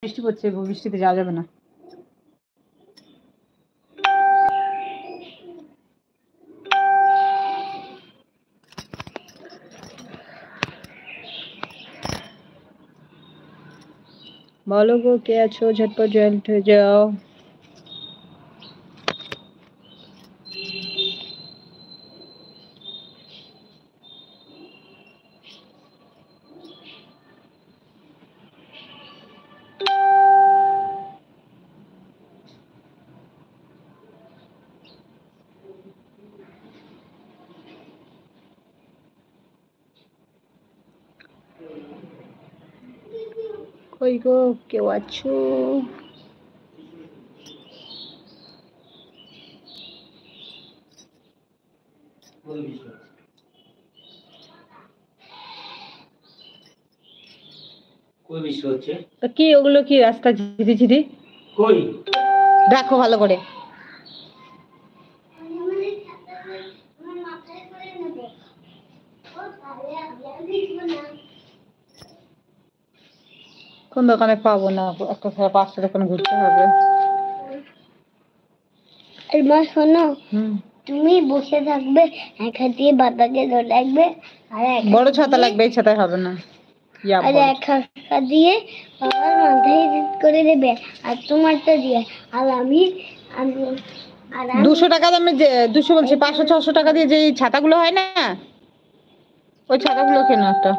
বৃষ্টি পড়ছে, বৃষ্টিতে যাওয়া যাবে না। বলো গো, কে আছো? ঝটপট জয়েন্ট হয়ে যাও। কই গো, কেউ আছো? কি ওগুলো? কি রাস্তা ঝিরি ঝিরি? কই দেখো ভালো করে। কোন দোকানে পাবো না, একটা 5টা দোকানে ঘুরতে হবে। মা শোনো, তুমি বসে থাকবে, এক হাত দিয়ে বাতাকে ধরে রাখবে, আর এক বড় ছাতা লাগবে, এই ছাতায় হবে না। আর এক হাত দিয়ে বাবার মাথায় করে দেবে, আর তোমারটা দিয়ে। আর আমি 200 টাকা দামে, যে 200 বলছি, 500-600 টাকা দিয়ে যে ছাতাগুলো হয় না, ওই ছাতাগুলো কেন একটা।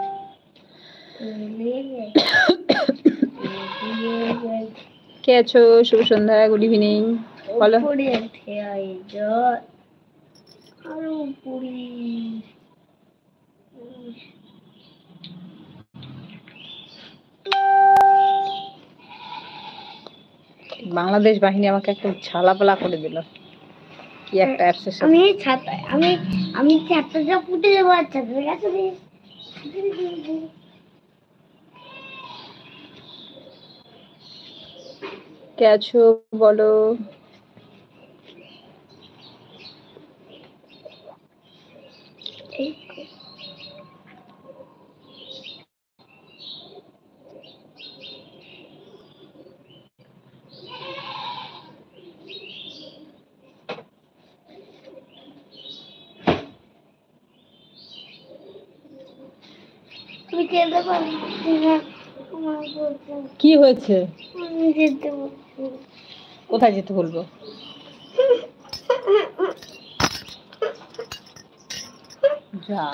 কে আছো? শুভ সন্ধ্যা, গুড ইভিনিং। বলো। বাংলাদেশ বাহিনী আমাকে একটা ঝালাপালা করে দিল, কি একটা অ্যাপসের সাথে। আমি ছাত্রটা ফুটে দেবো। আচ্ছা ঠিক আছে, কে আছো বলো। কি হয়েছে? কোথায় যেতে বলবো? যা